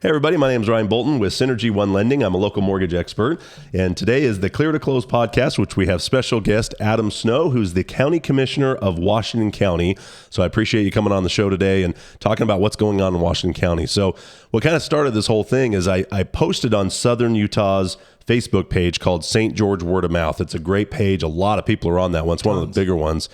Hey everybody, my name is Ryan Bolton with Synergy One Lending. I'm a local mortgage expert, and today is the Clear to Close podcast, which we have special guest Adam Snow, who's the County Commissioner of Washington County. So I appreciate you coming on the show today and talking about what's going on in Washington County. So what kind of started this whole thing is I posted on Southern Utah's Facebook page called St. George Word of Mouth. It's a great page. A lot of people are on that one. It's one of the bigger ones.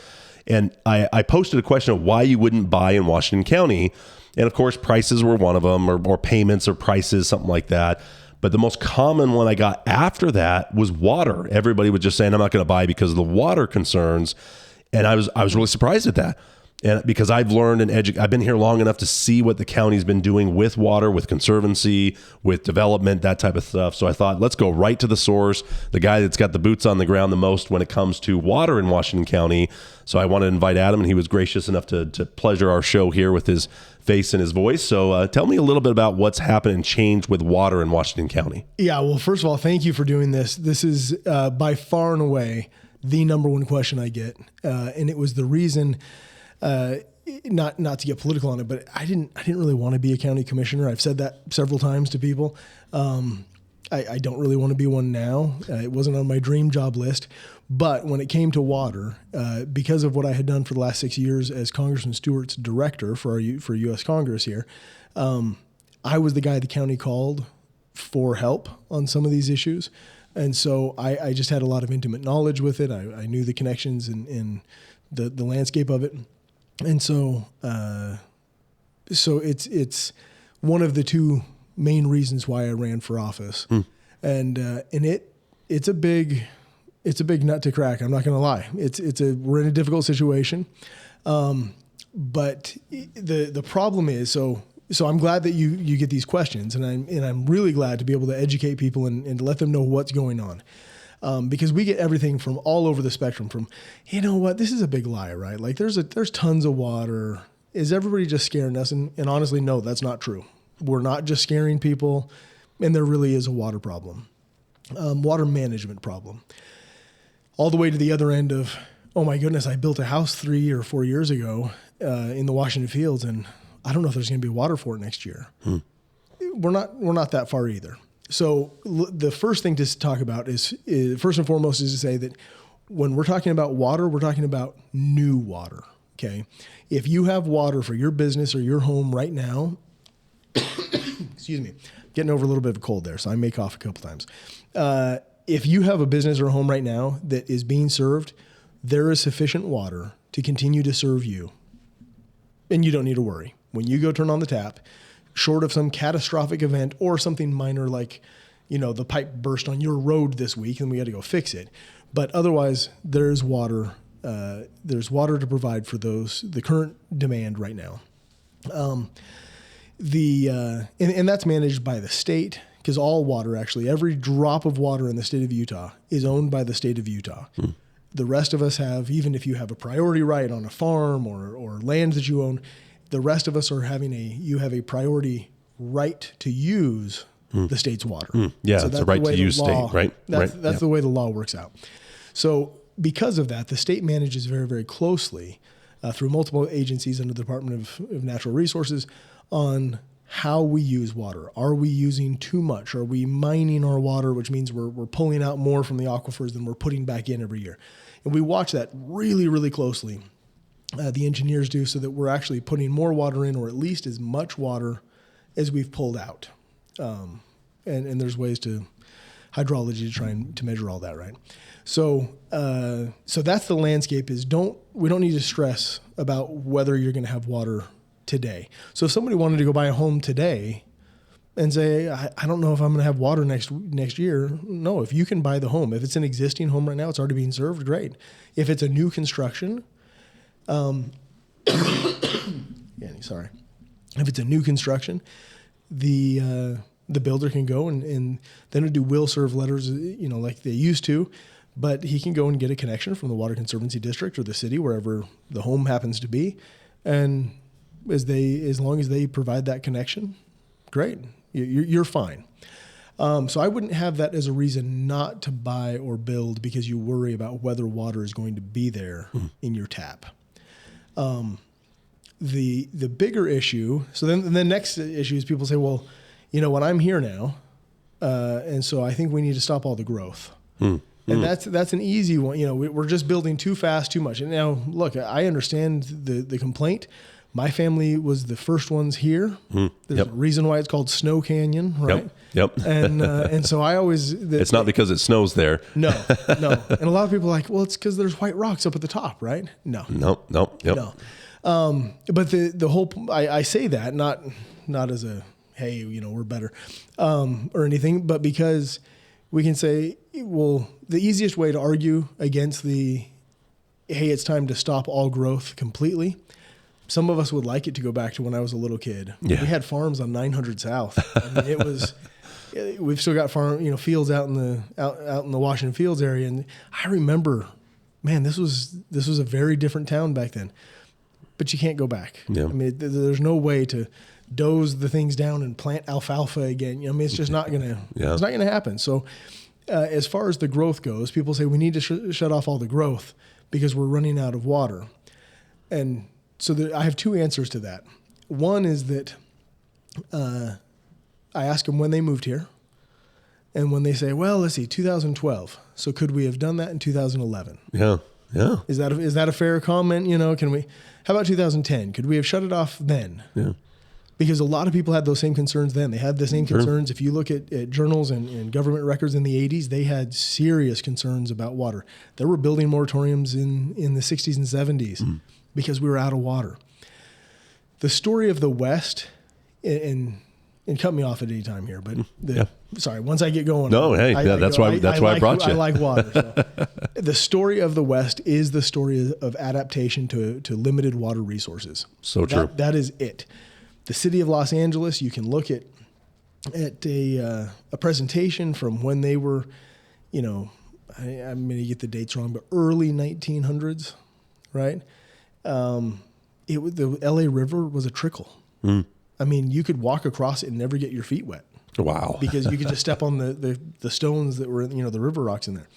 And I posted a question of why you wouldn't buy in Washington County. And of course, prices were one of them, or payments or prices, something like that. But the most common one I got after that was water. Everybody was just saying, I'm not going to buy because of the water concerns. And I was really surprised at that. And because I've learned and I've been here long enough to see what the county's been doing with water, with conservancy, with development, that type of stuff. So I thought, let's go right to the source, the guy that's got the boots on the ground the most when it comes to water in Washington County. So I wanted to invite Adam, and he was gracious enough to pleasure our show here with his face and his voice. So tell me a little bit about what's happened and changed with water in Washington County. Yeah, well, first of all, thank you for doing this. This is by far and away the number one question I get. And it was the reason... not to get political on it, but I didn't really want to be a county commissioner. I've said that several times to people. I don't really want to be one now. It wasn't on my dream job list, but when it came to water, because of what I had done for the last 6 years as Congressman Stewart's director for U.S. Congress here, I was the guy the county called for help on some of these issues. And so I just had a lot of intimate knowledge with it. I knew the connections and the landscape of it. And so it's one of the two main reasons why I ran for office. And it's a big nut to crack. I'm not going to lie. We're in a difficult situation. But the problem is, so I'm glad that you get these questions, and I'm really glad to be able to educate people and to let them know what's going on. Because we get everything from all over the spectrum from, you know what, this is a big lie, right? Like there's tons of water. Is everybody just scaring us? And honestly, no, that's not true. We're not just scaring people, and there really is a water problem, water management problem. All the way to the other end of, oh my goodness, I built a house 3 or 4 years ago in the Washington Fields, and I don't know if there's going to be water for it next year. We're not that far either. So the first thing to talk about is first and foremost is to say that when we're talking about water, we're talking about new water, okay? If you have water for your business or your home right now, excuse me, getting over a little bit of a cold there, so I may cough a couple times. If you have a business or a home right now that is being served, there is sufficient water to continue to serve you, and you don't need to worry. When you go turn on the tap, short of some catastrophic event or something minor like, the pipe burst on your road this week and we had to go fix it. But otherwise, there's water. There's water to provide for the current demand right now. And that's managed by the state, because all water, actually, every drop of water in the state of Utah is owned by the state of Utah. The rest of us have, even if you have a priority right on a farm or land that you own, the rest of us you have a priority right to use the state's water. Yeah, so it's a right to use state, right? That's the way the law works out. So because of that, the state manages very, very closely through multiple agencies under the Department of Natural Resources on how we use water. Are we using too much? Are we mining our water, which means we're pulling out more from the aquifers than we're putting back in every year? And we watch that really, really closely. The engineers do, so that we're actually putting more water in, or at least as much water as we've pulled out. And there's ways to hydrology to try and to measure all that, right? So that's the landscape. We don't need to stress about whether you're going to have water today. So if somebody wanted to go buy a home today and say, I don't know if I'm going to have water next year. No, if you can buy the home, if it's an existing home right now, it's already being served, great. If it's a new construction, sorry. If it's a new construction, the builder can go and then do will serve letters, like they used to, but he can go and get a connection from the Water Conservancy District or the city, wherever the home happens to be. And as long as they provide that connection, great, you're fine. So I wouldn't have that as a reason not to buy or build because you worry about whether water is going to be there in your tap. The bigger issue, so then the next issue is people say, well, what, I'm here now. And so I think we need to stop all the growth. And that's an easy one. We're just building too fast, too much. And now, look, I understand the complaint. My family was the first ones here. There's a reason why it's called Snow Canyon, right? Yep. And so I always... It's not because it snows there. No. And a lot of people are like, well, it's because there's white rocks up at the top, right? No. Yep. No. But the whole... I say that not as a, hey, we're better, or anything, but because we can say, well, the easiest way to argue against the, hey, it's time to stop all growth completely. Some of us would like it to go back to when I was a little kid. Yeah. We had farms on 900 South. I mean, it was, we've still got fields out in the Washington Fields area. And I remember, man, this was a very different town back then, but you can't go back. Yeah. I mean, there's no way to doze the things down and plant alfalfa again. I mean, it's just not going to, it's not going to happen. So as far as the growth goes, people say we need to shut off all the growth because we're running out of water. And so I have two answers to that. One is that I ask them when they moved here. And when they say, well, let's see, 2012. So could we have done that in 2011? Yeah. Is that a fair comment? How about 2010? Could we have shut it off then? Yeah. Because a lot of people had those same concerns then. They had the same concerns. If you look at journals and government records in the 80s, they had serious concerns about water. There were building moratoriums in the 60s and 70s because we were out of water. The story of the West, and cut me off at any time here, but sorry, once I get going. No, that's why I brought you. I like water. So. The story of the West is the story of adaptation to limited water resources. So true. That is it. The city of Los Angeles, you can look at a presentation from when they were, I'm going to get the dates wrong, but early 1900s, right? The LA River was a trickle. I mean, you could walk across it and never get your feet wet. Wow. Because you could just step on the stones that were, the river rocks in there.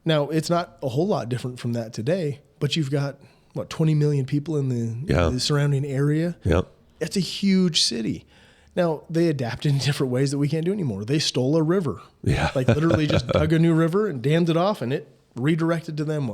Now, it's not a whole lot different from that today, but you've got, 20 million people in the surrounding area? Yep. That's a huge city. Now, they adapted in different ways that we can't do anymore. They stole a river. Yeah. Like literally just dug a new river and dammed it off and it redirected to them.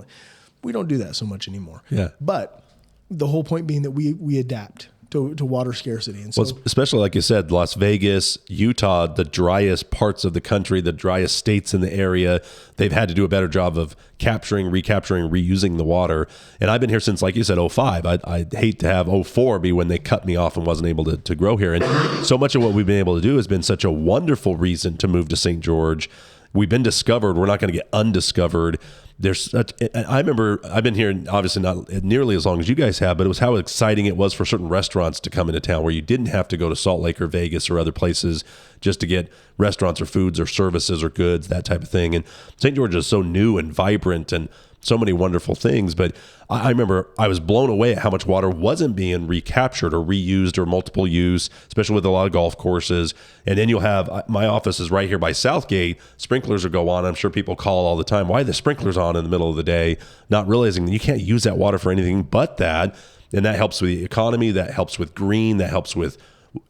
We don't do that so much anymore. Yeah. But the whole point being that we adapt to water scarcity. And so, especially like you said, Las Vegas, Utah, the driest parts of the country, the driest states in the area, they've had to do a better job of capturing, recapturing, reusing the water. And I've been here since, like you said, 05. I'd hate to have 04 be when they cut me off and wasn't able to grow here. And so much of what we've been able to do has been such a wonderful reason to move to St. George. We've been discovered. We're not going to get undiscovered. I remember I've been here obviously not nearly as long as you guys have, but it was how exciting it was for certain restaurants to come into town where you didn't have to go to Salt Lake or Vegas or other places just to get restaurants or foods or services or goods, that type of thing. And St. George is so new and vibrant and so many wonderful things. But I remember I was blown away at how much water wasn't being recaptured or reused or multiple use, especially with a lot of golf courses. And then you'll have, my office is right here by Southgate. Sprinklers will go on. I'm sure people call all the time, why are the sprinklers on in the middle of the day? Not realizing that you can't use that water for anything but that. And that helps with the economy. That helps with green. That helps with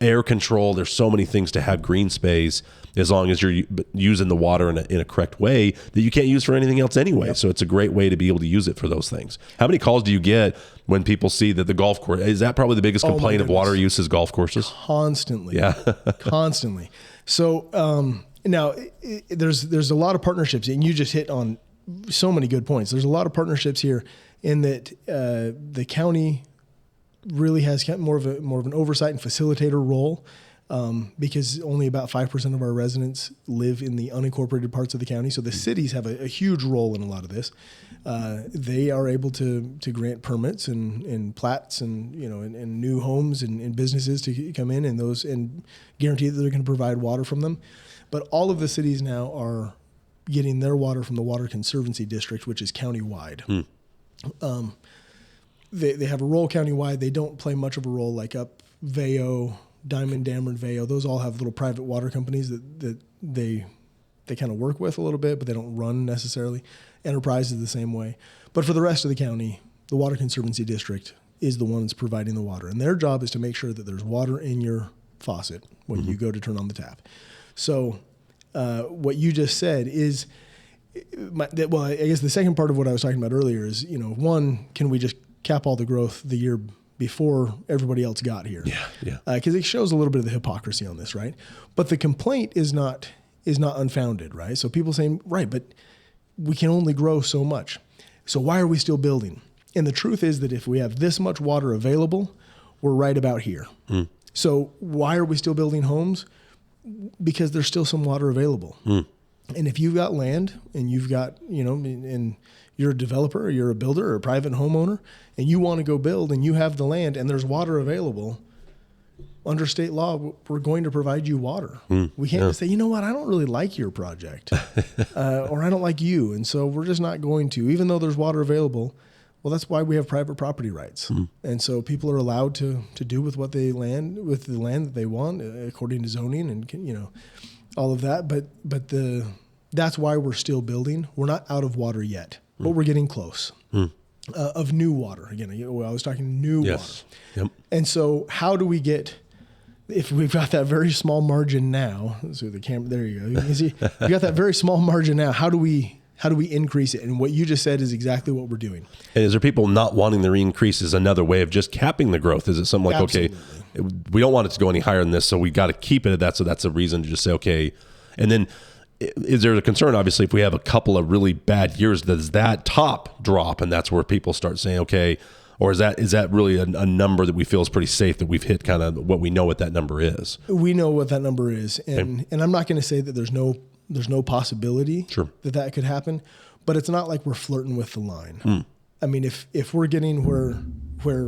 air control. There's so many things to have green space as long as you're using the water in a correct way that you can't use for anything else anyway. Yep. So it's a great way to be able to use it for those things. How many calls do you get when people see that the golf course, is that probably the biggest complaint of water use is golf courses? Constantly. Yeah. Constantly. So now there's a lot of partnerships, and you just hit on so many good points. There's a lot of partnerships here in that the county really has more of an oversight and facilitator role, because only about 5% of our residents live in the unincorporated parts of the county. So the cities have a huge role in a lot of this. They are able to grant permits and plats and new homes and businesses to come in and guarantee that they're going to provide water from them. But all of the cities now are getting their water from the Water Conservancy District, which is countywide. They have a role countywide. They don't play much of a role like up Vail, Diamond, Dameron, Vail. Those all have little private water companies that they kind of work with a little bit, but they don't run necessarily. Enterprise is the same way. But for the rest of the county, the Water Conservancy District is the one that's providing the water. And their job is to make sure that there's water in your faucet when you go to turn on the tap. So what you just said is, well, I guess the second part of what I was talking about earlier is, one, can we just cap all the growth the year before everybody else got here? Yeah. Because it shows a little bit of the hypocrisy on this, right? But the complaint is not unfounded, right? So people saying, right, but we can only grow so much. So why are we still building? And the truth is that if we have this much water available, we're right about here. So why are we still building homes? Because there's still some water available. And if you've got land and you've got, and you're a developer or you're a builder or a private homeowner and you want to go build and you have the land and there's water available, under state law, we're going to provide you water. We can't just say, you know what, I don't really like your project or I don't like you. And so we're just not going to, even though there's water available. Well, that's why we have private property rights. And so people are allowed to do with the land that they want according to zoning and, all of that. But that's why we're still building. We're not out of water yet, but we're getting close of new water. Again, I was talking new water. Yep. And so how do we get, if we've got that very small margin now, so the camera, there you go. You can see, we got that very small margin now. How do we increase it? And what you just said is exactly what we're doing. And is there people not wanting the increase is another way of just capping the growth? Is it something like, okay, we don't want it to go any higher than this, so we got to keep it at that. So that's a reason to just say, okay. And then is there a concern, obviously, if we have a couple of really bad years, does that top drop? And that's where people start saying, okay, or is that really a number that we feel is pretty safe, that we've hit kind of what we know what that number is? We know what that number is. And I'm not going to say that there's no possibility that could happen, but it's not like we're flirting with the line. I mean, if we're getting where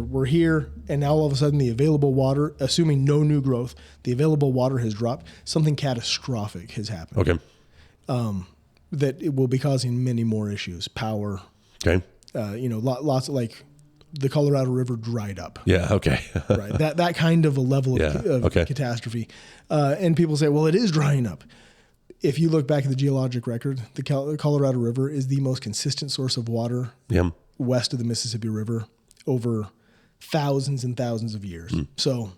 we're here and now all of a sudden the available water, assuming no new growth, the available water has dropped, something catastrophic has happened. Okay. That it will be causing many more issues. Power. Okay. Lots of, like, the Colorado River dried up. Yeah. Okay. Right. That kind of a level of catastrophe. And people say, well, it is drying up. If you look back at the geologic record, the Colorado River is the most consistent source of water west of the Mississippi River over thousands and thousands of years. So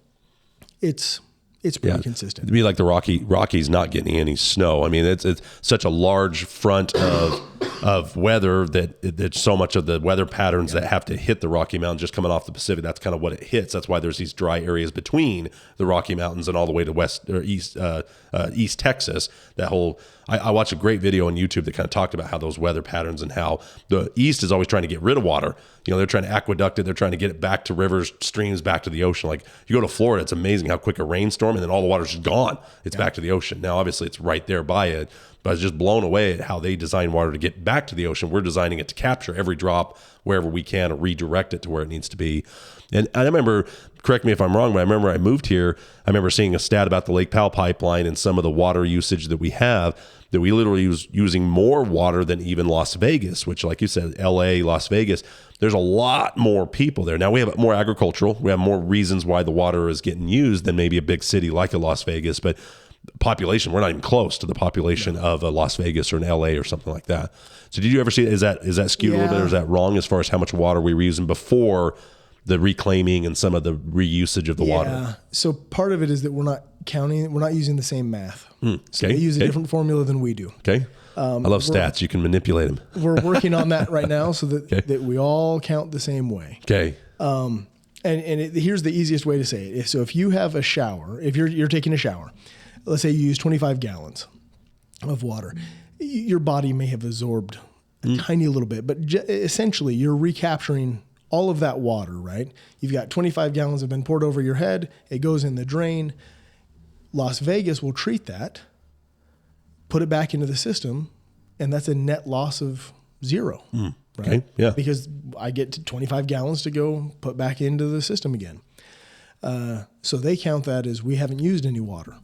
it's pretty consistent. It'd be like the Rockies not getting any snow. I mean, it's such a large front of weather that so much of the weather patterns that have to hit the Rocky Mountains just coming off the Pacific, that's kind of what it hits. That's why there's these dry areas between the Rocky Mountains and all the way to west or East Texas. That whole, I watched a great video on YouTube that kind of talked about how those weather patterns and how the East is always trying to get rid of water. They're trying to aqueduct it. They're trying to get it back to rivers, streams, back to the ocean. Like, you go to Florida, it's amazing how quick a rainstorm and then all the water's just gone. It's back to the ocean. Now, obviously, it's right there by it, but I was just blown away at how they design water to get back to the ocean. We're designing it to capture every drop wherever we can or redirect it to where it needs to be. And I remember, correct me if I'm wrong, but I remember I moved here, I remember seeing a stat about the Lake Powell Pipeline and some of the water usage that we have, that we literally use using more water than even Las Vegas, which, like you said, LA, Las Vegas, there's a lot more people there. Now, we have more agricultural. We have more reasons why the water is getting used than maybe a big city like a Las Vegas, but population, we're not even close to the population of a Las Vegas or an LA or something like that. So did you ever see, is that skewed a little bit, or is that wrong as far as how much water we were using before the reclaiming and some of the reusage of the water? So part of it is that we're not using the same math. So they use a different formula than we do. Okay. I love stats. You can manipulate them. We're working on that right now so that we all count the same way. Okay. Here's the easiest way to say it. So if you have a shower, if you're taking a shower, let's say you use 25 gallons of water, your body may have absorbed a tiny little bit, but essentially you're recapturing all of that water, right? You've got 25 gallons have been poured over your head. It goes in the drain. Las Vegas will treat that, put it back into the system, and that's a net loss of zero. Right? Okay. Yeah. Because I get 25 gallons to go put back into the system again. So they count that as we haven't used any water.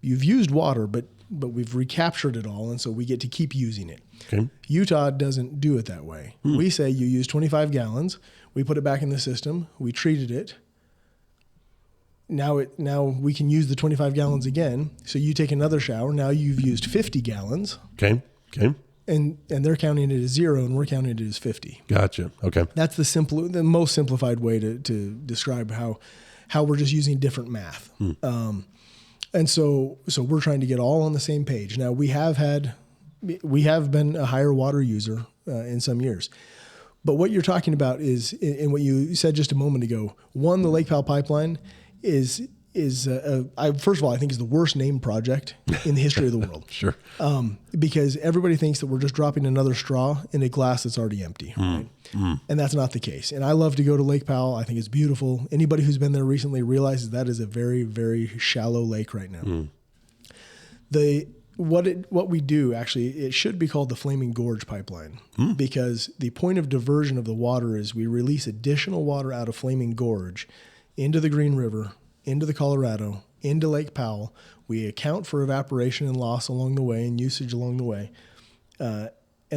You've used water, but we've recaptured it all, and so we get to keep using it. Okay. Utah doesn't do it that way. We say you use 25 gallons, we put it back in the system, we treated it. Now we can use the 25 gallons again. So you take another shower. Now you've used 50 gallons. Okay. Okay. And they're counting it as zero, and we're counting it as 50. Gotcha. Okay. That's the most simplified way to describe how how we're just using different math. And so we're trying to get all on the same page. Now we have been a higher water user in some years, but what you're talking about is, and what you said just a moment ago, one, the Lake Powell Pipeline is first of all, I think is the worst named project in the history of the world. Sure. Because everybody thinks that we're just dropping another straw in a glass that's already empty, right? And that's not the case. And I love to go to Lake Powell. I think it's beautiful. Anybody who's been there recently realizes that is a very, very shallow lake right now. What we do, actually, it should be called the Flaming Gorge Pipeline, because the point of diversion of the water is we release additional water out of Flaming Gorge into the Green River, into the Colorado, into Lake Powell. We account for evaporation and loss along the way and usage along the way. And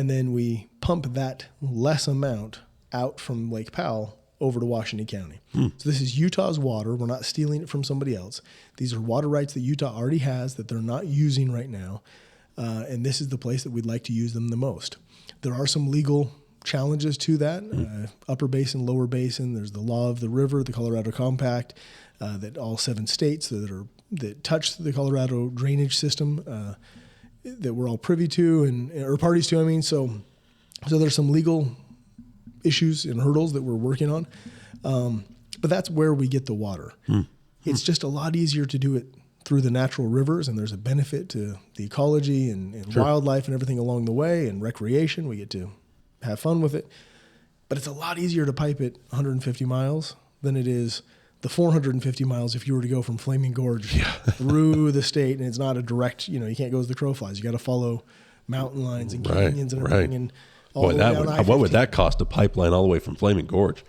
then we pump that less amount out from Lake Powell over to Washington County. So this is Utah's water. We're not stealing it from somebody else. These are water rights that Utah already has that they're not using right now. And this is the place that we'd like to use them the most. There are some legal challenges to that. Upper basin, lower basin. There's the law of the river, the Colorado Compact, that all 7 states that touch the Colorado drainage system that we're all privy to or parties to. I mean, so there's some legal issues and hurdles that we're working on, but that's where we get the water. It's just a lot easier to do it through the natural rivers, and there's a benefit to the ecology and wildlife and everything along the way, and recreation. We get to have fun with it, but it's a lot easier to pipe it 150 miles than it is the 450 miles if you were to go from Flaming Gorge through the state, and it's not a direct, you can't go as the crow flies. You got to follow mountain lines and canyons and everything. And boy, what would that cost, a pipeline all the way from Flaming Gorge?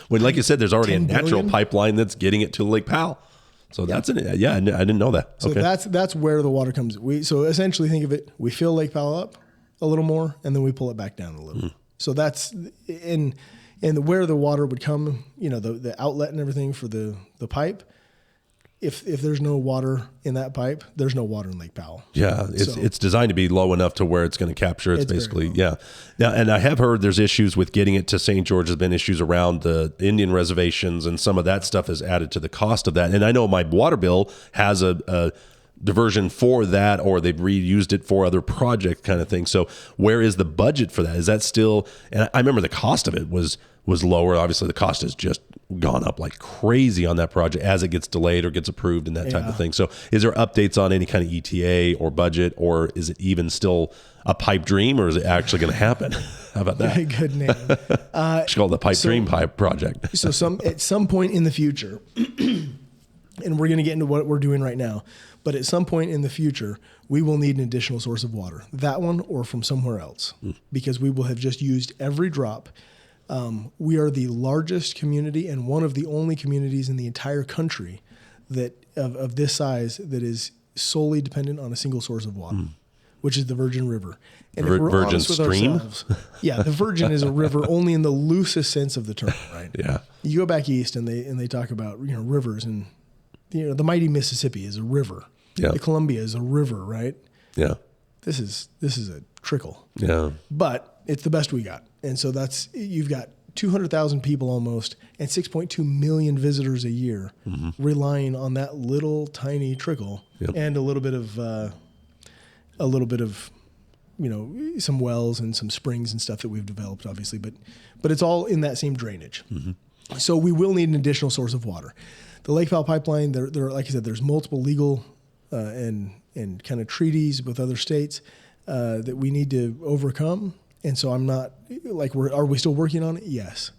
When, like you said, there's already a natural pipeline that's getting it to Lake Powell. So I didn't know that. So that's where the water comes. So essentially think of it, we fill Lake Powell up a little more, and then we pull it back down a little. So that's where the water would come, the outlet and everything for the pipe. If there's no water in that pipe, there's no water in Lake Powell. Yeah, it's designed to be low enough to where it's going to capture. It's basically, Now, and I have heard there's issues with getting it to St. George. There's been issues around the Indian reservations, and some of that stuff is added to the cost of that. And I know my water bill has a diversion for that, or they've reused it for other project kind of thing. So where is the budget for that? Is that still, and I remember the cost of it was lower. Obviously the cost has just gone up like crazy on that project as it gets delayed or gets approved and that type of thing. So is there updates on any kind of ETA or budget, or is it even still a pipe dream, or is it actually going to happen? How about that? Good name. It's called the Pipe Dream Pipe Project. So at some point in the future, and we're going to get into what we're doing right now, but at some point in the future, we will need an additional source of water, that one or from somewhere else, because we will have just used every drop. We are the largest community and one of the only communities in the entire country that of this size that is solely dependent on a single source of water, which is the Virgin River. And if we're Virgin honest with Stream? ourselves, the Virgin is a river only in the loosest sense of the term, right? Yeah. You go back east and they talk about rivers, and the mighty Mississippi is a river. Yeah. The Columbia is a river, right? Yeah. This is a trickle. Yeah. But it's the best we got. And so you've got 200,000 people almost and 6.2 million visitors a year relying on that little tiny trickle and a little bit of some wells and some springs and stuff that we've developed, obviously, but it's all in that same drainage. So we will need an additional source of water. The Lake Powell Pipeline, there like I said, there's multiple legal and kind of treaties with other states that we need to overcome. And so I'm not are we still working on it? Yes.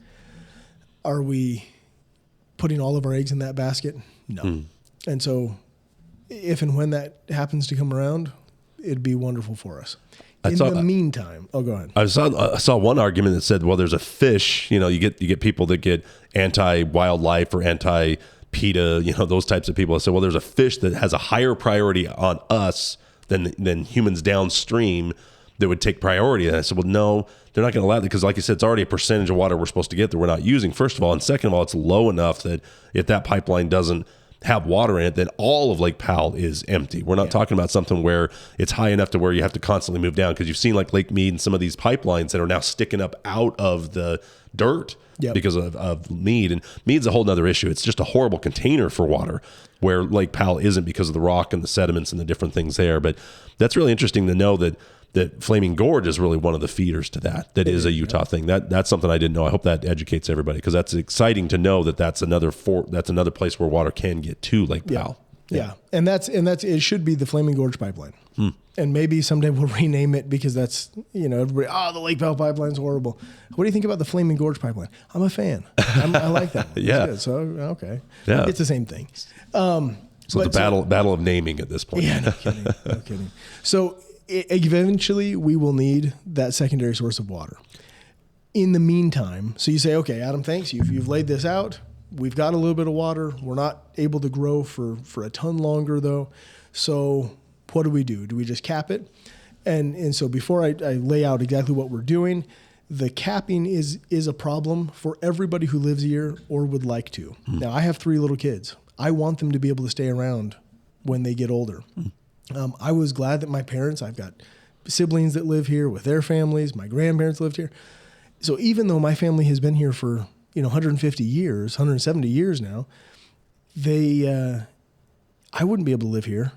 Are we putting all of our eggs in that basket? No. And so if and when that happens to come around, it'd be wonderful for us. In the meantime, go ahead. I saw one argument that said, well, there's a fish, you get people that get anti-wildlife or anti-PETA, those types of people. I said, well, there's a fish that has a higher priority on us than humans downstream that would take priority. And I said, well, no, they're not going to allow that, because like you said, it's already a percentage of water we're supposed to get that we're not using, first of all. And second of all, it's low enough that if that pipeline doesn't have water in it, then all of Lake Powell is empty. We're not talking about something where it's high enough to where you have to constantly move down, because you've seen like Lake Mead and some of these pipelines that are now sticking up out of the dirt because of Mead. And Mead's a whole nother issue. It's just a horrible container for water, where Lake Powell isn't because of the rock and the sediments and the different things there. But that's really interesting to know that Flaming Gorge is really one of the feeders to that. That is a Utah thing. That's something I didn't know. I hope that educates everybody, because that's exciting to know that that's another place where water can get to Lake Powell. Yeah. And that's it should be the Flaming Gorge Pipeline. And maybe someday we'll rename it, because that's, everybody, the Lake Powell Pipeline's horrible. What do you think about the Flaming Gorge Pipeline? I'm a fan. I like that. Yeah. So, okay. Yeah. It's the same thing. So the battle of naming at this point. Yeah, no kidding. So eventually we will need that secondary source of water. In the meantime, so you say, okay, Adam, thanks. You've laid this out. We've got a little bit of water. We're not able to grow for a ton longer, though. So what do? Do we just cap it? And so before I lay out exactly what we're doing, the capping is a problem for everybody who lives here or would like to. Now, I have 3 little kids. I want them to be able to stay around when they get older. I was glad that my parents, I've got siblings that live here with their families. My grandparents lived here. So even though my family has been here for 150 years, 170 years now, I wouldn't be able to live here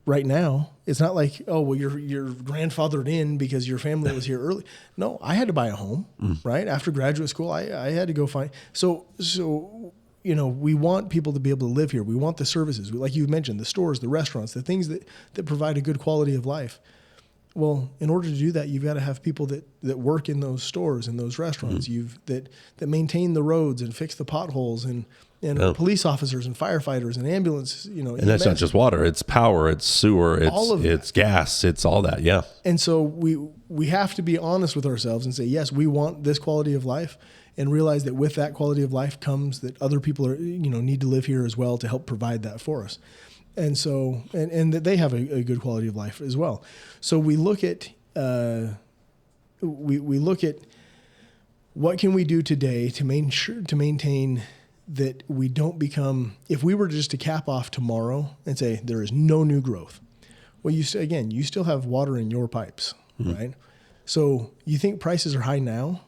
right now. It's not like, you're grandfathered in because your family was here early. No, I had to buy a home, right? After graduate school, I had to go find. So we want people to be able to live here. We want the services, like you mentioned, the stores, the restaurants, the things that provide a good quality of life. Well, in order to do that, you've got to have people that work in those stores and those restaurants. That maintain the roads and fix the potholes, and police officers and firefighters and ambulance. And that's not just water; it's power, it's sewer, it's gas, it's all that. Yeah. And so we have to be honest with ourselves and say, yes, we want this quality of life, and realize that with that quality of life comes that other people need to live here as well to help provide that for us. And so, and that they have a good quality of life as well. So we look at we look at what can we do today to maintain that we don't become. If we were just to cap off tomorrow and say there is no new growth, well, you still have water in your pipes, right? So you think prices are high now?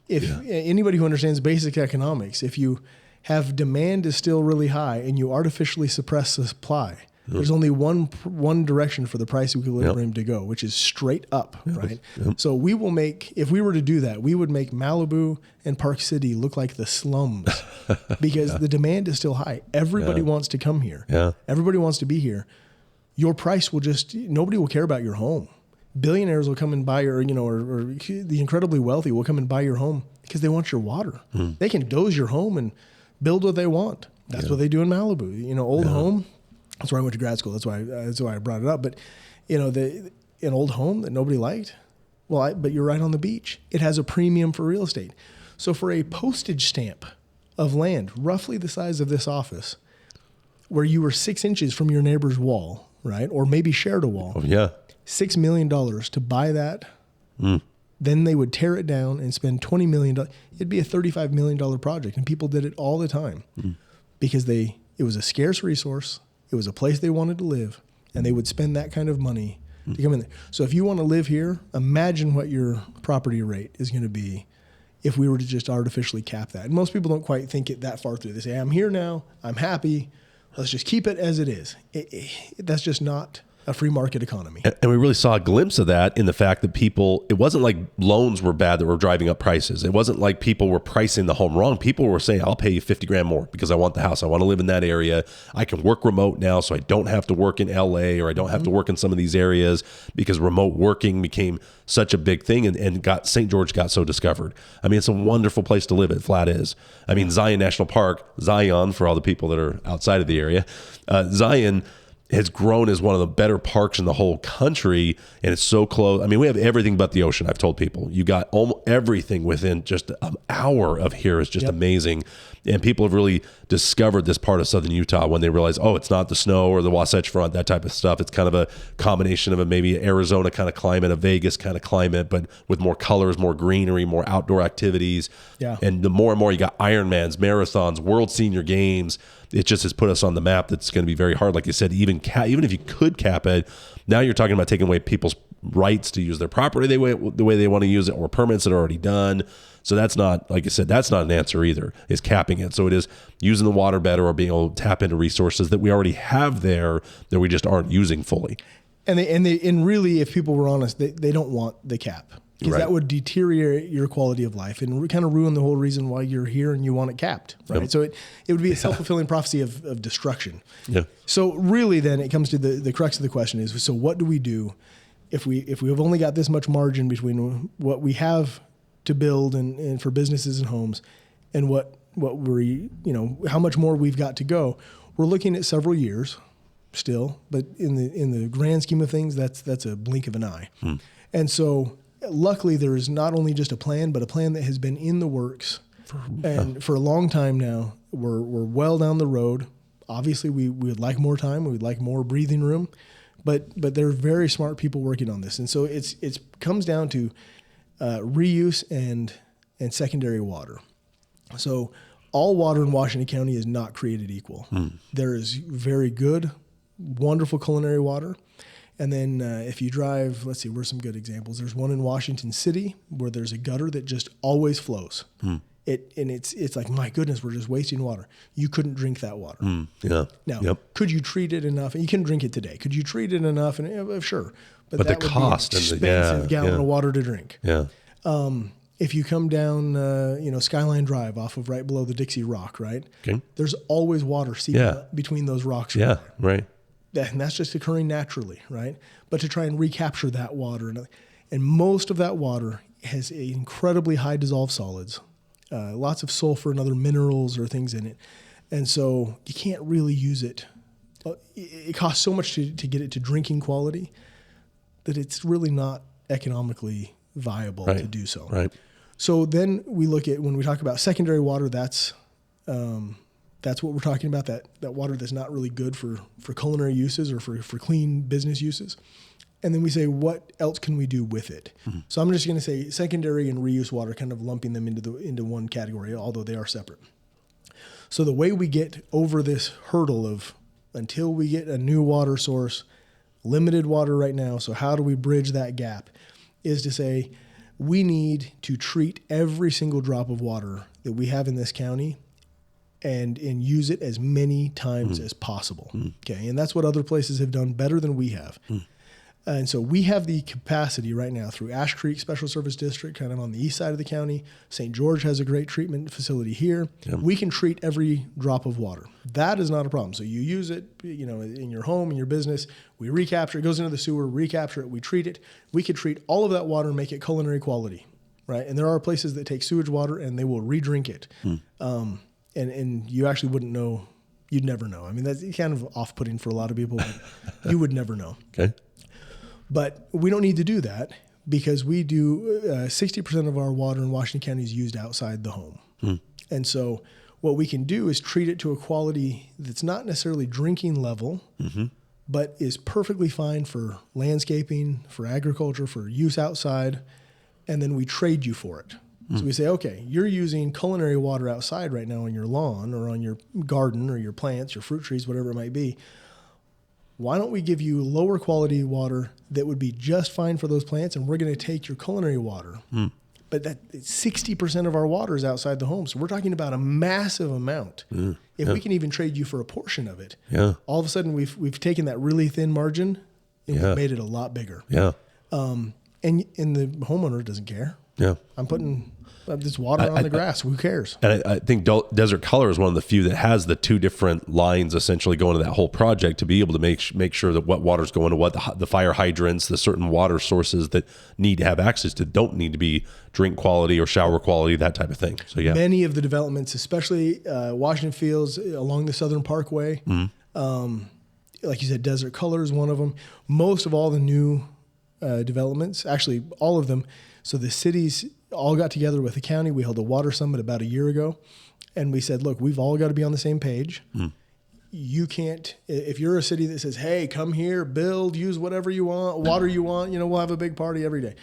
If anybody who understands basic economics, if you have demand is still really high and you artificially suppress the supply, there's only one direction for the price equilibrium to go, which is straight up, right? So we will if we were to do that, we would make Malibu and Park City look like the slums because the demand is still high. Everybody wants to come here. Everybody wants to be here. Your price will nobody will care about your home. Billionaires will come and buy or the incredibly wealthy will come and buy your home because they want your water. They can doze your home and build what they want. That's what they do in Malibu. Old home. That's where I went to grad school. That's why I brought it up. But an old home that nobody liked. Well, but you're right on the beach. It has a premium for real estate. So for a postage stamp of land, roughly the size of this office, where you were 6 inches from your neighbor's wall, right, or maybe shared a wall. $6 million to buy that. Then they would tear it down and spend $20 million. It'd be a $35 million project. And people did it all the time because it was a scarce resource. It was a place they wanted to live. And they would spend that kind of money to come in there. So if you want to live here, imagine what your property rate is going to be if we were to just artificially cap that. And most people don't quite think it that far through. They say, I'm here now. I'm happy. Let's just keep it as it is. That's just not a free market economy. And we really saw a glimpse of that in the fact that it wasn't like loans were bad that were driving up prices. It wasn't like people were pricing the home wrong. People were saying, I'll pay you $50,000 more because I want the house. I want to live in that area. I can work remote now, so I don't have to work in LA or I don't have to work in some of these areas because remote working became such a big thing and St. George got so discovered. I mean, it's a wonderful place to live. It flat is. I mean, Zion National Park, Zion for all the people that are outside of the area, Zion has grown as one of the better parks in the whole country, and it's so close. I mean, we have everything but the ocean. I've told people you got almost everything within just an hour of here is just amazing. And people have really discovered this part of Southern Utah when they realize, oh, it's not the snow or the Wasatch Front, that type of stuff. It's kind of a combination of a maybe Arizona kind of climate, a Vegas kind of climate, but with more colors, more greenery, more outdoor activities. Yeah. And the more and more you got Ironmans, marathons, World Senior Games, it just has put us on the map. That's going to be very hard. Like you said, even if you could cap it, now you're talking about taking away people's rights to use their property the way they want to use it, or permits that are already done. So that's not, like I said, that's not an answer either, is capping it. So it is using the water better, or being able to tap into resources that we already have there that we just aren't using fully. And really, if people were honest, they don't want the cap, because Right. that would deteriorate your quality of life and kind of ruin the whole reason why you're here and you want it capped, right? Yep. So it would be a self-fulfilling prophecy of destruction. Yeah. So really then it comes to the crux of the question is, so what do we do if we have only got this much margin between what we have to build and for businesses and homes and what we, how much more we've got to go? We're looking at several years still, but in the grand scheme of things, that's a blink of an eye. And so luckily there is not only just a plan, but a plan that has been in the works for a long time now. We're well down the road. Obviously we would like more time. We'd like more breathing room, but there are very smart people working on this. And so it comes down to reuse and secondary water. So all water in Washington County is not created equal. There is very good, wonderful culinary water. And then if you drive, let's see, where's some good examples? There's one in Washington City where there's a gutter that just always flows. It's like, my goodness, we're just wasting water. You couldn't drink that water. Yeah. Now, could you treat it enough? And you can drink it today. Could you treat it enough? And sure. But that the would cost be an and expensive gallon of water to drink. Yeah. If you come down, Skyline Drive off of right below the Dixie Rock, right? Okay. There's always water seeping up between those rocks. Yeah. Right. And that's just occurring naturally, right? But to try and recapture that water, and most of that water has incredibly high dissolved solids, lots of sulfur and other minerals or things in it. And so you can't really use it. It costs so much to get it to drinking quality that it's really not economically viable to do so. Right. So then we look at, when we talk about secondary water, that's what we're talking about, that water that's not really good for culinary uses or for clean business uses. And then we say, what else can we do with it? So I'm just going to say secondary and reuse water, kind of lumping them into one category, although they are separate. So the way we get over this hurdle of, until we get a new water source, limited water right now, so how do we bridge that gap, is to say we need to treat every single drop of water that we have in this county and use it as many times as possible. Okay. And that's what other places have done better than we have. And so we have the capacity right now through Ash Creek Special Service District, kind of on the east side of the county. St. George has a great treatment facility here. Yep. We can treat every drop of water. That is not a problem. So you use it, in your home, in your business, we recapture, it goes into the sewer, recapture it, we treat it. We could treat all of that water and make it culinary quality, right? And there are places that take sewage water and they will re-drink it. And you actually wouldn't know, you'd never know. I mean, that's kind of off-putting for a lot of people, but you would never know. Okay. But we don't need to do that because we do 60% of our water in Washington County is used outside the home. And so what we can do is treat it to a quality that's not necessarily drinking level, but is perfectly fine for landscaping, for agriculture, for use outside, and then we trade you for it. So we say, okay, you're using culinary water outside right now on your lawn or on your garden or your plants, your fruit trees, whatever it might be. Why don't we give you lower quality water that would be just fine for those plants, and we're going to take your culinary water. But that 60% of our water is outside the home. So we're talking about a massive amount. If we can even trade you for a portion of it, all of a sudden we've taken that really thin margin and we've made it a lot bigger. And the homeowner doesn't care. I'm putting this water on the grass. Who cares? And I think Desert Color is one of the few that has the two different lines essentially going to that whole project to be able to make sure that what water's going to what, the fire hydrants, the certain water sources that need to have access to don't need to be drink quality or shower quality, that type of thing. So many of the developments, especially Washington Fields along the Southern Parkway, like you said, Desert Color is one of them. Most of all the new developments, actually all of them. So the cities all got together with the county. We held a water summit about a year ago, And we said, look, we've all got to be on the same page. You can't, if you're a city that says, hey, come here, build, use whatever you want, water you want, we'll have a big party every day.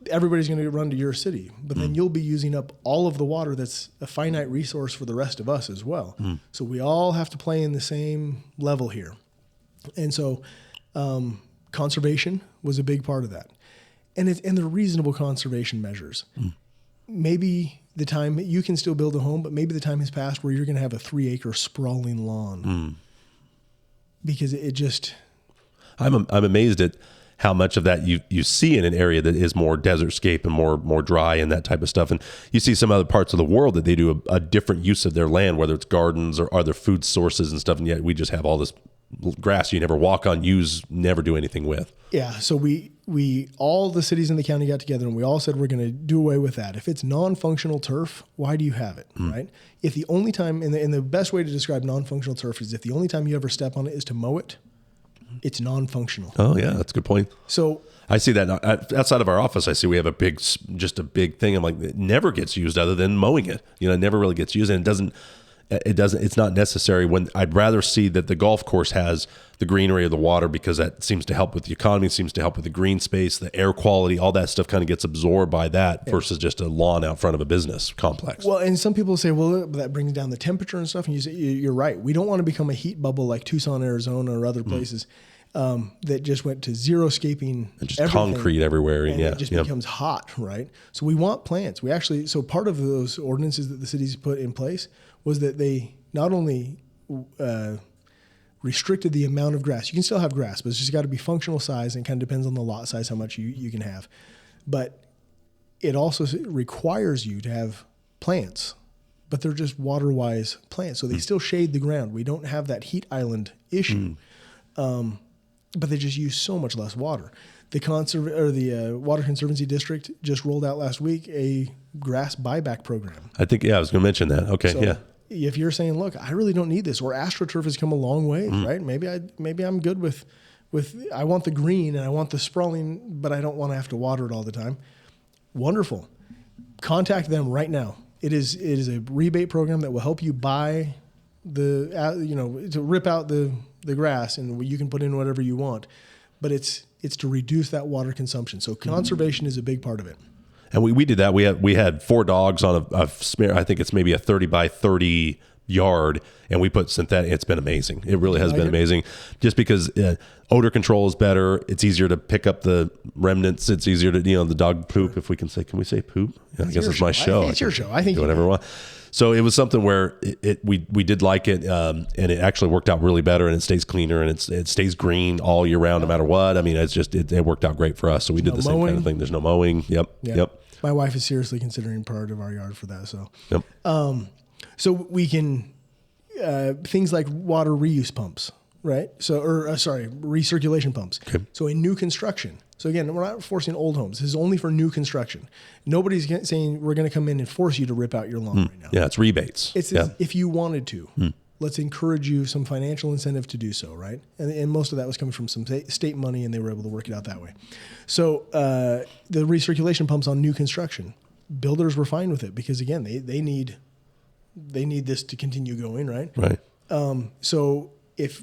Everybody's going to run to your city, but then you'll be using up all of the water that's a finite resource for the rest of us as well. So we all have to play in the same level here. And so conservation was a big part of that. And they're reasonable conservation measures. Maybe the time you can still build a home, but maybe the time has passed where you're going to have a 3-acre sprawling lawn because it just. I'm amazed at how much of that you see in an area that is more desertscape and more dry and that type of stuff. And you see some other parts of the world that they do a different use of their land, whether it's gardens or other food sources and stuff. And yet we just have all this grass you never walk on, use, never do anything with. Yeah. So we all the cities in the county got together and we all said we're going to do away with that. If it's non-functional turf, why do you have it, right? If the only time, and the best way to describe non-functional turf is if the only time you ever step on it is to mow it, it's non-functional. Oh yeah, that's a good point. So I see that outside of our office. I see we have a big thing. I'm like, it never gets used other than mowing it. It never really gets used, and it's not necessary. When I'd rather see that the golf course has the greenery or the water, because that seems to help with the economy, seems to help with the green space, the air quality, all that stuff kind of gets absorbed by that versus just a lawn out front of a business complex. Well, and some people say, well, that brings down the temperature and stuff. And you say, you're right. We don't want to become a heat bubble like Tucson, Arizona, or other places that just went to zero-scaping and just concrete everywhere. And it just becomes hot, right? So we want plants. So part of those ordinances that the cities put in place was that they not only restricted the amount of grass. You can still have grass, but it's just got to be functional size, and it kind of depends on the lot size how much you can have. But it also requires you to have plants, but they're just water-wise plants. So they still shade the ground. We don't have that heat island issue, but they just use so much less water. The Water Conservancy District just rolled out last week a grass buyback program. I think, I was going to mention that. Okay, so if you're saying, look, I really don't need this, or AstroTurf has come a long way, right? Maybe I'm good with I want the green and I want the sprawling, but I don't want to have to water it all the time. Wonderful. Contact them right now. It is a rebate program that will help you buy to rip out the grass, and you can put in whatever you want, but it's to reduce that water consumption. So conservation is a big part of it. And we did that. We had 4 dogs on a I think it's maybe a 30 by 30 yard, and we put synthetic. It's been amazing. It really has been amazing, just because odor control is better. It's easier to pick up the remnants. It's easier to, the dog poop, if we can say poop? I guess it's my show. It's your show. I think do whatever I want. So it was something where we did like it, and it actually worked out really better, and it stays cleaner, and it stays green all year round, no matter what. I mean, it's just it worked out great for us. So we did the same kind of thing. There's no mowing. Yep. My wife is seriously considering part of our yard for that. So yep. So we can things like water reuse pumps, right? So recirculation pumps. Okay. So in new construction. So again, we're not forcing old homes. This is only for new construction. Nobody's saying we're going to come in and force you to rip out your lawn right now. Yeah, it's rebates. It's if you wanted to. Let's encourage you some financial incentive to do so, right? And most of that was coming from some state money, and they were able to work it out that way. So the recirculation pumps on new construction, builders were fine with it because, again, they need this to continue going, right? Right. So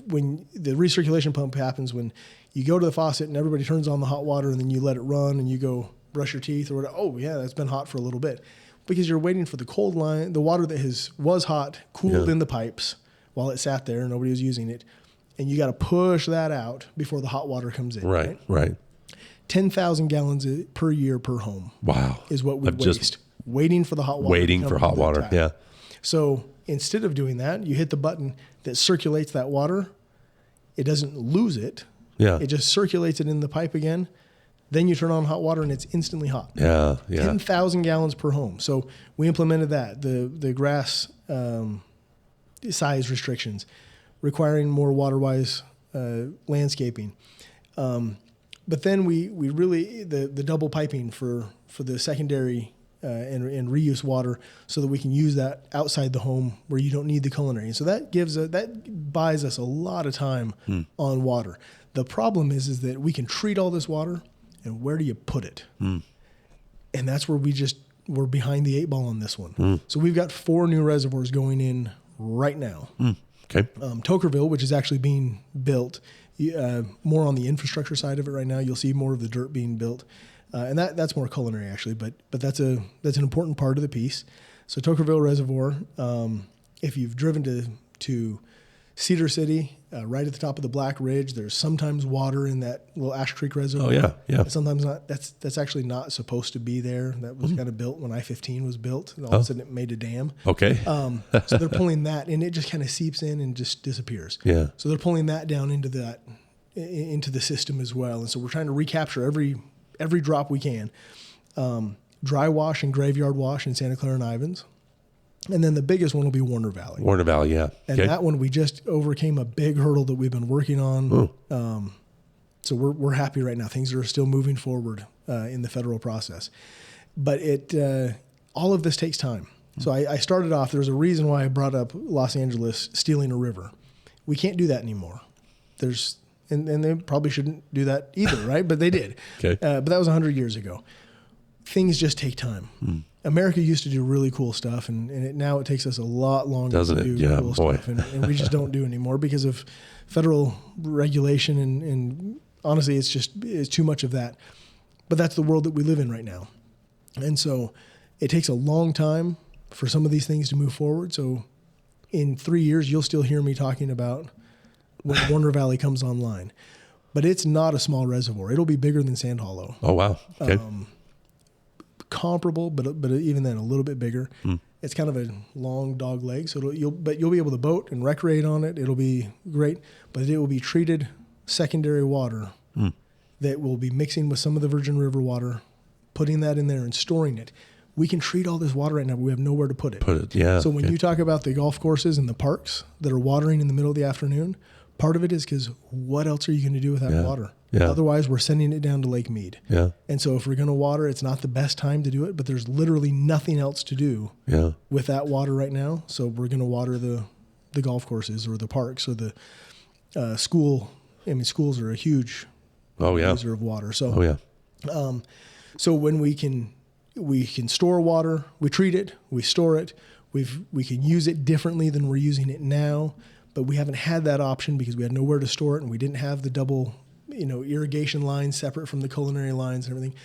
when the recirculation pump happens, when you go to the faucet and everybody turns on the hot water, and then you let it run and you go brush your teeth or whatever, oh yeah, that's been hot for a little bit, because you're waiting for the cold line, the water that was hot, cooled in the pipes while it sat there and nobody was using it, and you got to push that out before the hot water comes in. Right. 10,000 gallons per year per home. Wow. Is what we waste waiting for the hot water. Waiting for hot water. Yeah. So instead of doing that, you hit the button that circulates that water. It doesn't lose it. Yeah. It just circulates it in the pipe again. Then you turn on hot water and it's instantly hot. Yeah. 10,000 gallons per home. So we implemented that. The grass size restrictions, requiring more water-wise landscaping. But then we really, the double piping for the secondary and reuse water, so that we can use that outside the home where you don't need the culinary. And so that buys us a lot of time on water. The problem is that we can treat all this water, and where do you put it? And that's where we just we're behind the 8 ball on this one. So we've got 4 new reservoirs going in right now. Okay. Tokerville, which is actually being built, more on the infrastructure side of it right now. You'll see more of the dirt being built, and that's more culinary actually. But that's an important part of the piece. So Tokerville Reservoir. If you've driven to Cedar City, right at the top of the Black Ridge, there's sometimes water in that little Ash Creek Reservoir. Oh yeah. Sometimes not. That's actually not supposed to be there. That was kind of built when I-15 was built, and all of a sudden it made a dam. Okay. So they're pulling that, and it just kind of seeps in and just disappears. Yeah. So they're pulling that down into the system as well, and so we're trying to recapture every drop we can. Dry wash and graveyard wash in Santa Clara and Ivins. And then the biggest one will be Warner Valley. Warner Valley, yeah. And that one, we just overcame a big hurdle that we've been working on. So we're happy right now. Things are still moving forward in the federal process. But all of this takes time. So I started off, there's a reason why I brought up Los Angeles stealing a river. We can't do that anymore. And they probably shouldn't do that either, right? But they did. Okay. But that was 100 years ago. Things just take time. America used to do really cool stuff, and now it takes us a lot longer to do cool stuff, and we just don't do anymore because of federal regulation, and honestly, it's too much of that. But that's the world that we live in right now, and so it takes a long time for some of these things to move forward. So in 3 years, you'll still hear me talking about when Warner Valley comes online, but it's not a small reservoir. It'll be bigger than Sand Hollow. Oh wow. Okay. Comparable, but even then a little bit bigger. It's kind of a long dog leg, so you'll be able to boat and recreate on it. It'll be great, but it will be treated secondary water that will be mixing with some of the Virgin River water, putting that in there and storing it. We can treat all this water right now, but we have nowhere to put it. So when you talk about the golf courses and the parks that are watering in the middle of the afternoon, part of it is because what else are you going to do with that water? Yeah. Otherwise, we're sending it down to Lake Mead. Yeah. And so if we're going to water, it's not the best time to do it, but there's literally nothing else to do with that water right now. So we're going to water the golf courses or the parks or the school. I mean, schools are a huge user of water. So, so when we can store water, we treat it, we store it, we can use it differently than we're using it now, but we haven't had that option because we had nowhere to store it, and we didn't have the double irrigation lines separate from the culinary lines and everything.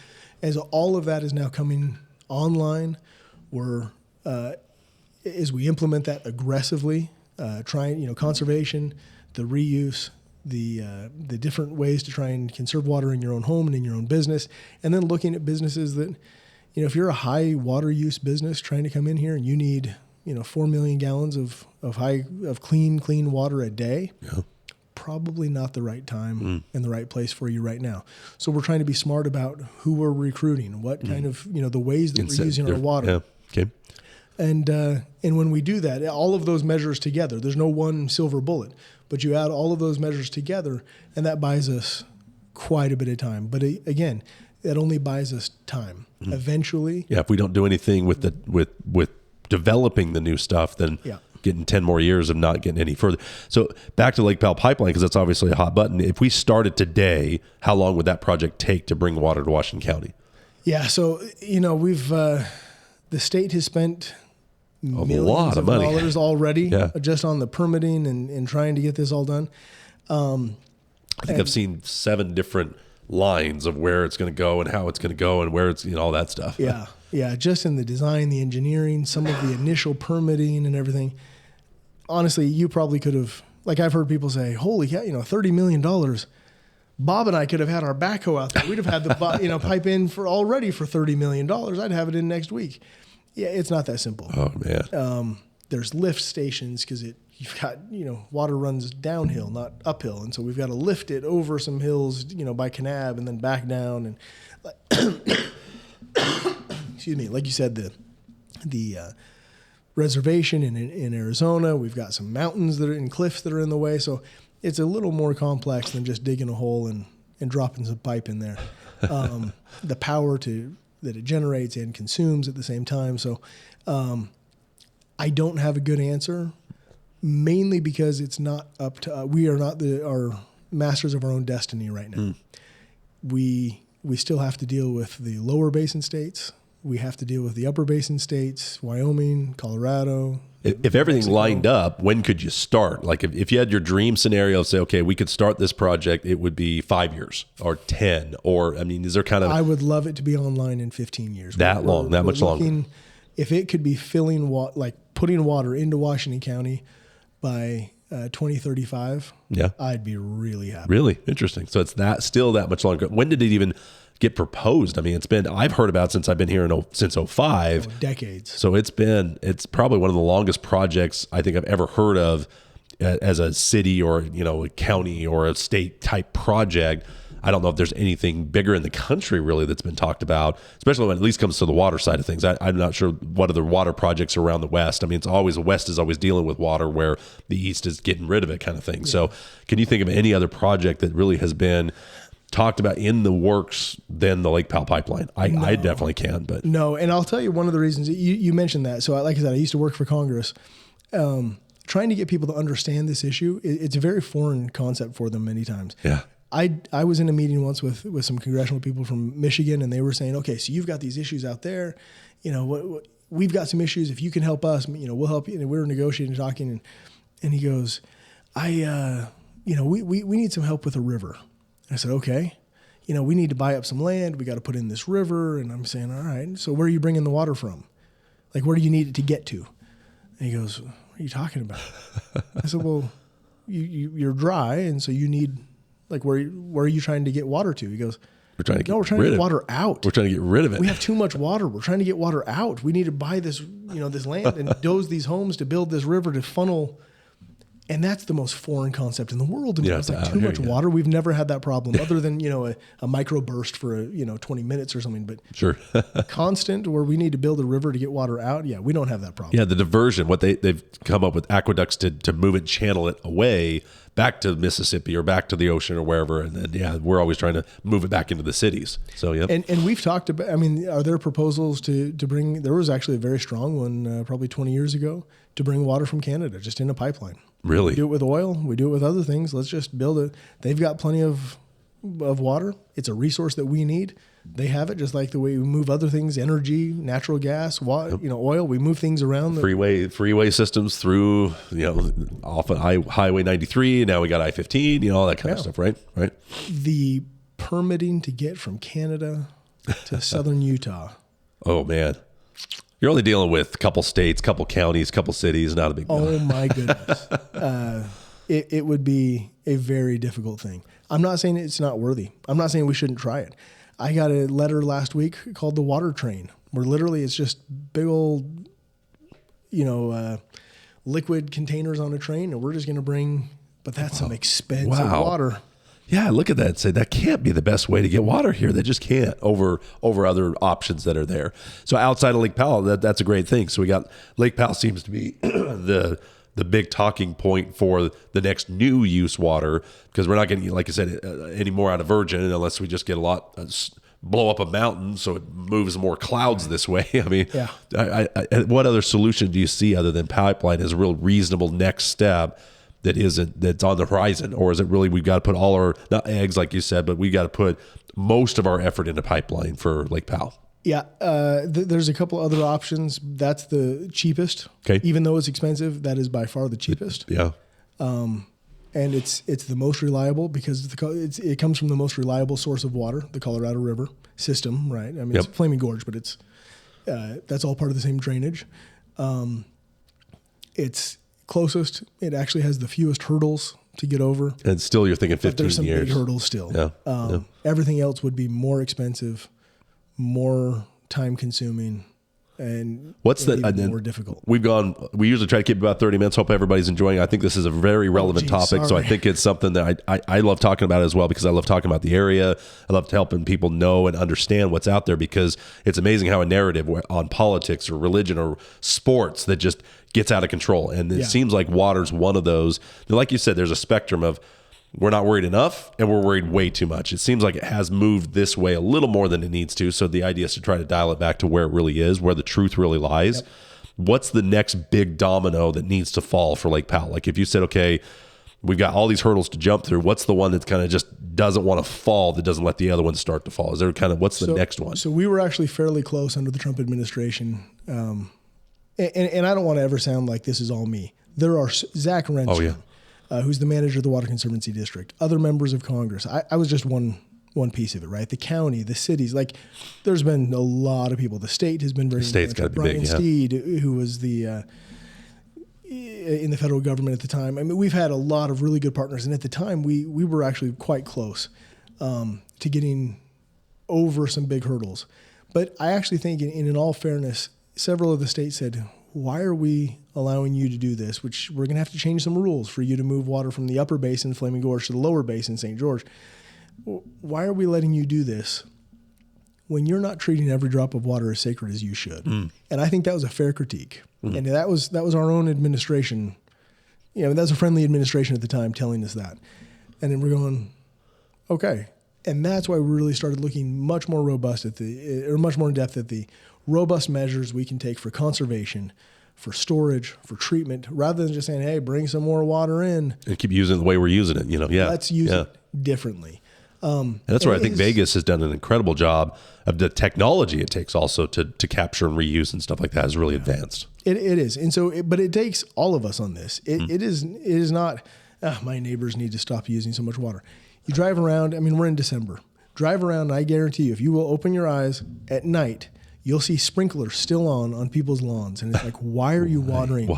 And so all of that is now coming online. We're, as we implement that aggressively, trying, conservation, the reuse, the different ways to try and conserve water in your own home and in your own business, and then looking at businesses that, if you're a high water use business trying to come in here and you need, 4 million gallons of clean water a day, probably not the right time and the right place for you right now. So we're trying to be smart about who we're recruiting, what kind of, the ways that we're using our water. Yeah. Okay. And when we do that, all of those measures together, there's no one silver bullet, but you add all of those measures together, and that buys us quite a bit of time. But again, that only buys us time. Eventually. Yeah. If we don't do anything with developing the new stuff, then getting 10 more years of not getting any further. So back to Lake Powell Pipeline, because that's obviously a hot button. If we started today, how long would that project take to bring water to Washington County? Yeah. So, we've, the state has spent millions of money dollars already just on the permitting and trying to get this all done. I think I've seen 7 different lines of where it's going to go and how it's going to go and where it's, all that stuff. Yeah. Yeah. Just in the design, the engineering, some of the initial permitting and everything. Honestly, you probably could have, like I've heard people say, holy cow, $30 million. Bob and I could have had our backhoe out there. We'd have had the pipe in for $30 million. I'd have it in next week. Yeah, it's not that simple. Oh man. There's lift stations because you've got, water runs downhill, not uphill. And so we've got to lift it over some hills, by Kanab and then back down. And excuse me, like you said, the reservation in Arizona, we've got some mountains that are in cliffs that are in the way. So it's a little more complex than just digging a hole and dropping some pipe in there. The power that it generates and consumes at the same time. So I don't have a good answer, mainly because it's not up to we are not our masters of our own destiny right now. We still have to deal with the lower basin states We have to deal with the upper basin states, Wyoming, Colorado. If everything lined up, when could you start? Like if you had your dream scenario, say, okay, we could start this project, it would be 5 years or 10, or, I mean, is there kind of... I would love it to be online in 15 years. That much longer. If it could be putting water into Washington County by 2035, I'd be really happy. Really? Interesting. So it's still that much longer. When did it even get proposed? I mean, I've heard about it since I've been here since 2005. Decades. So it's probably one of the longest projects I think I've ever heard of as a city or, a county or a state type project. I don't know if there's anything bigger in the country really that's been talked about, especially when it at least comes to the water side of things. I'm not sure what other water projects are around the West. I mean, the West is always dealing with water where the East is getting rid of it kind of thing. Yeah. So can you think of any other project that really has been talked about in the works than the Lake Powell Pipeline? I definitely can, but no. And I'll tell you one of the reasons you mentioned that. So like I said, I used to work for Congress, trying to get people to understand this issue. It's a very foreign concept for them many times. Yeah. I was in a meeting once with some congressional people from Michigan, and they were saying, okay, so you've got these issues out there, we've got some issues. If you can help us, we'll help you. And we were negotiating, talking, and he goes, we need some help with a river. And I said, okay, we need to buy up some land. We got to put in this river. And I'm saying, all right, so where are you bringing the water from? Like, where do you need it to get to? And he goes, what are you talking about? I said, well, you're dry, and so you need... Like, where are you trying to get water to? He goes, we're trying to get water out. We're trying to get rid of it. We have too much water. We're trying to get water out. We need to buy this, this land and doze these homes to build this river to funnel. And that's the most foreign concept in the world. To me. It's like too much water. We've never had that problem other than, a microburst for, 20 minutes or something. But sure. Constant where we need to build a river to get water out. Yeah, we don't have that problem. Yeah, the diversion, what they've come up with aqueducts to move it, channel it away back to Mississippi or back to the ocean or wherever. And then, we're always trying to move it back into the cities. So, yeah. And we've talked about, are there proposals to bring, there was actually a very strong one probably 20 years ago to bring water from Canada just in a pipeline. Really? We do it with oil. We do it with other things. Let's just build it. They've got plenty of water. It's a resource that we need. They have it just like the way we move other things, energy, natural gas, water, oil. We move things around. Freeway systems through, off of Highway 93. Now we got I-15, all that kind of stuff, right? Right. The permitting to get from Canada to southern Utah. Oh, man. You're only dealing with a couple states, couple counties, couple cities, not a big deal. Oh, my goodness. It would be a very difficult thing. I'm not saying it's not worthy. I'm not saying we shouldn't try it. I got a letter last week called the Water Train, where literally it's just big old, liquid containers on a train, and we're just going to bring, but that's some expensive water. Yeah, look at that and say that can't be the best way to get water here. They just can't over other options that are there. So outside of Lake Powell, that's a great thing. So we got Lake Powell seems to be the big talking point for the next new use water, because we're not getting, like I said, any more out of Virgin unless we just get a lot blow up a mountain so it moves more clouds this way. I mean, what other solution do you see other than pipeline as a real reasonable next step that's on the horizon? Or is it really we've got to put all our, not eggs like you said, but we got to put most of our effort into pipeline for Lake Powell? Yeah, there's a couple other options. That's the cheapest. Okay. Even though it's expensive, that is by far the cheapest. Yeah. And it's the most reliable because it comes from the most reliable source of water, the Colorado River system, right? I mean, It's Flaming Gorge, but it's that's all part of the same drainage. It's closest. It actually has the fewest hurdles to get over. And still, you're thinking 15 years. But there's some big hurdles still. Yeah. Everything else would be more expensive, more time consuming, and more difficult. We usually try to keep about 30 minutes. Hope everybody's enjoying. I think this is a very relevant topic. So I think it's something that I love talking about as well, because I love talking about the area. I love helping people know and understand what's out there, because it's amazing how a narrative on politics or religion or sports that just gets out of control. And it seems like water's one of those. Like you said, there's a spectrum of we're not worried enough and we're worried way too much. It seems like it has moved this way a little more than it needs to. So the idea is to try to dial it back to where it really is, where the truth really lies. Yep. What's the next big domino that needs to fall for Lake Powell? Like if you said, okay, we've got all these hurdles to jump through, what's the one that's kind of just doesn't want to fall that doesn't let the other one start to fall? Is there kind of, what's the next one? So we were actually fairly close under the Trump administration. And I don't want to ever sound like this is all me. There are Zach Renstrom, who's the manager of the Water Conservancy District, other members of Congress. I was just one piece of it, right? The county, the cities, like there's been a lot of people. The state has been very. The state's got to be Brian big, yeah. Steed, who was the in the federal government at the time. I mean, we've had a lot of really good partners, and at the time, we were actually quite close to getting over some big hurdles. But I actually think, in all fairness, several of the states said, why are we allowing you to do this? Which we're going to have to change some rules for you to move water from the upper basin, Flaming Gorge, to the lower basin, St. George. Why are we letting you do this when you're not treating every drop of water as sacred as you should? And I think that was a fair critique. And that was our own administration. You know, that was a friendly administration at the time telling us that. And then we're going, okay. And that's why we really started looking much more robust much more in depth at the robust measures we can take for conservation, for storage, for treatment, rather than just saying, hey, bring some more water in. And keep using it the way we're using it, you know? Yeah. Let's use it differently. And that's where I think Vegas has done an incredible job of the technology it takes also to capture and reuse and stuff like that is really advanced. It is. And so, but it takes all of us on this. It is not, my neighbors need to stop using so much water. You drive around, I mean, we're in December. Drive around, and I guarantee you, if you will open your eyes at night, you'll see sprinklers still on people's lawns. And it's like, why are you watering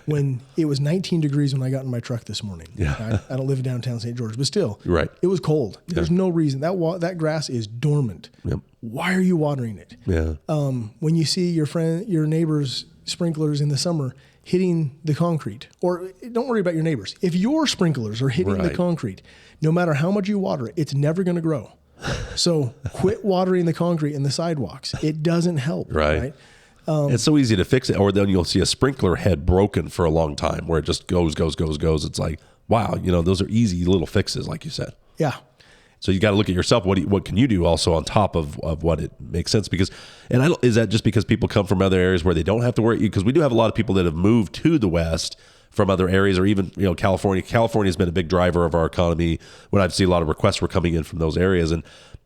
when it was 19 degrees when I got in my truck this morning? Yeah. I don't live in downtown St. George, but still, Right. It was cold. Yeah. There's no reason. That grass is dormant. Yep. Why are you watering it? Yeah. When you see your neighbor's sprinklers in the summer hitting the concrete, or don't worry about your neighbors. If your sprinklers are hitting the concrete, no matter how much you water it, it's never going to grow. So quit watering the concrete and the sidewalks. It doesn't help. Right. It's so easy to fix it. Or then you'll see a sprinkler head broken for a long time where it just goes. It's like, wow, you know, those are easy little fixes, like you said. Yeah. So you got to look at yourself. What can you do also on top of what it makes sense? Because, is that just because people come from other areas where they don't have to worry? Because we do have a lot of people that have moved to the West from other areas, or even, you know, California. California has been a big driver of our economy. When I've seen a lot of requests were coming in from those areas,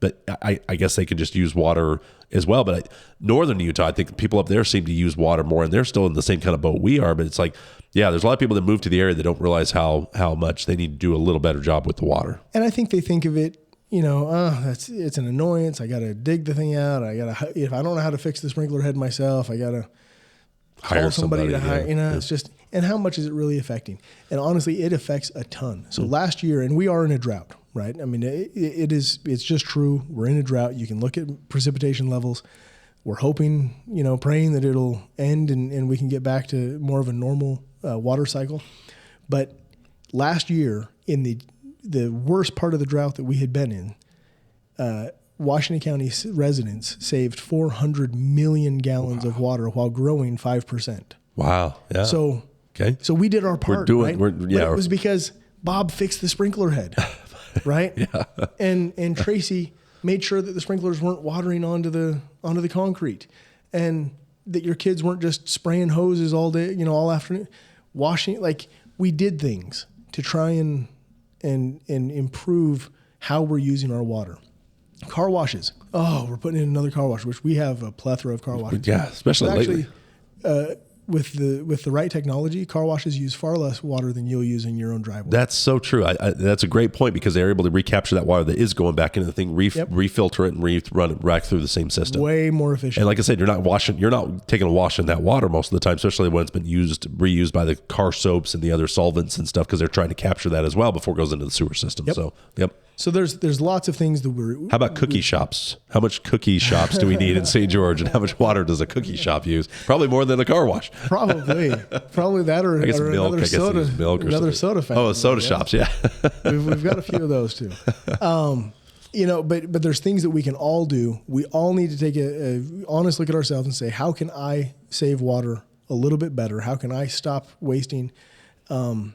but I guess they could just use water as well. But northern Utah, I think people up there seem to use water more, and they're still in the same kind of boat we are. But it's like, yeah, there's a lot of people that move to the area that don't realize how much they need to do a little better job with the water. And I think they think of it, you know, it's an annoyance. I got to dig the thing out. If I don't know how to fix the sprinkler head myself, I got to hire somebody to hire. You know, it's just, and how much is it really affecting? And honestly, it affects a ton. So last year, and we are in a drought, right? I mean, it's just true. We're in a drought. You can look at precipitation levels. We're hoping, you know, praying that it'll end and we can get back to more of a normal water cycle. But last year, in the worst part of the drought that we had been in, Washington County residents saved 400 million gallons of water while growing 5%. Wow. Yeah. So we did our part. Right? But it was because Bob fixed the sprinkler head, right? Yeah. And Tracy made sure that the sprinklers weren't watering onto the concrete, and that your kids weren't just spraying hoses all day, you know, all afternoon, washing. Like, we did things to try and improve how we're using our water. Car washes. Oh, we're putting in another car wash, which we have a plethora of car washes. Yeah, especially lately. With the right technology, car washes use far less water than you'll use in your own driveway. That's so true. That's a great point, because they're able to recapture that water that is going back into the thing, refilter it, and run it back through the same system. Way more efficient. And like I said, you're not taking a wash in that water most of the time, especially when it's been reused by the car soaps and the other solvents and stuff, because they're trying to capture that as well before it goes into the sewer system. So there's lots of things that we're. How about cookie shops? How much cookie shops do we need in St. George, and how much water does a cookie shop use? Probably more than a car wash. Probably that, or I guess or milk. Another soda, milk or another something. soda fountain. Oh, soda shops, yeah. we've got a few of those too. You know, but there's things that we can all do. We all need to take a honest look at ourselves and say, how can I save water a little bit better? How can I stop wasting? And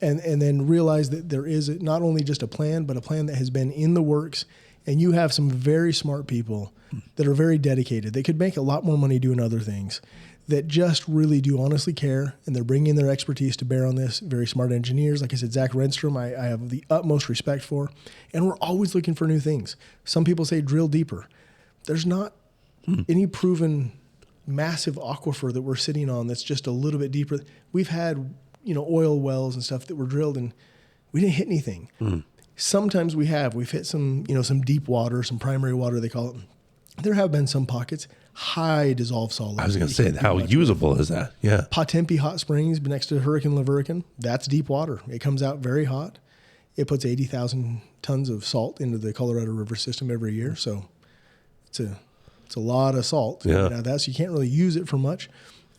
then realize that there is not only just a plan, but a plan that has been in the works. And you have some very smart people that are very dedicated. They could make a lot more money doing other things, that just really do honestly care, and they're bringing their expertise to bear on this. Very smart engineers. Like I said, Zach Renstrom, I have the utmost respect for, and we're always looking for new things. Some people say drill deeper. There's not any proven massive aquifer that we're sitting on that's just a little bit deeper. We've had, oil wells and stuff that were drilled and we didn't hit anything. Sometimes we've hit some deep water, some primary water, they call it. There have been some pockets, high dissolved solids. I was going to say, how usable is that? Yeah. Potempe Hot Springs next to Hurricane Laverican, that's deep water. It comes out very hot. It puts 80,000 tons of salt into the Colorado River system every year. So it's a lot of salt. Yeah. Now you can't really use it for much.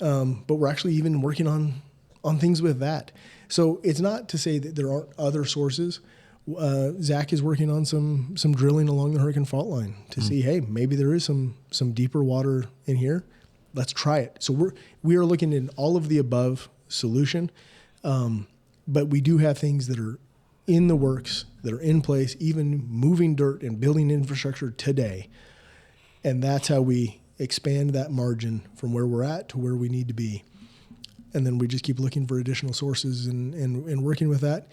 But we're actually even working on things with that. So it's not to say that there aren't other sources. Zach is working on some drilling along the Hurricane Fault Line to see, hey, maybe there is some deeper water in here. Let's try it. So we are looking at all of the above solution, but we do have things that are in the works, that are in place, even moving dirt and building infrastructure today. And that's how we expand that margin from where we're at to where we need to be. And then we just keep looking for additional sources and working with that.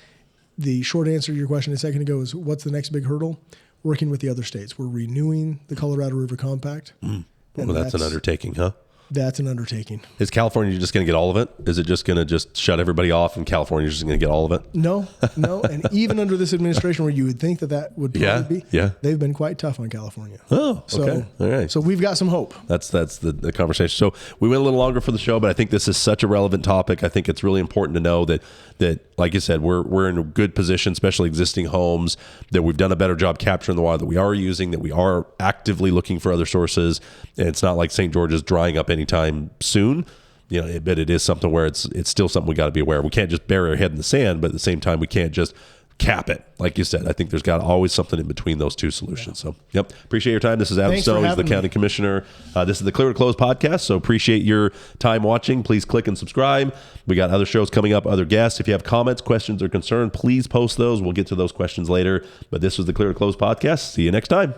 The short answer to your question a second ago is, what's the next big hurdle? Working with the other states. We're renewing the Colorado River Compact. Well, that's an undertaking, huh? That's an undertaking. Is California just going to get all of it? Is it just going to just shut everybody off and California's just going to get all of it? No. And even under this administration, where you would think that would probably be, they've been quite tough on California. Oh, okay. All right. So we've got some hope. That's the conversation. So we went a little longer for the show, but I think this is such a relevant topic. I think it's really important to know that like you said, we're in a good position, especially existing homes, that we've done a better job capturing the water that we are using, that we are actively looking for other sources. And it's not like St. George is drying up anytime soon. But it is something where it's still something we got to be aware of. We can't just bury our head in the sand, but at the same time, we can't just cap it. Like you said, I think there's got always something in between those two solutions. Yeah. So, appreciate your time. This is Adam Stone. He's the county commissioner. This is the Clear to Close podcast. So appreciate your time watching. Please click and subscribe. We got other shows coming up, other guests. If you have comments, questions, or concerns, please post those. We'll get to those questions later. But this was the Clear to Close podcast. See you next time.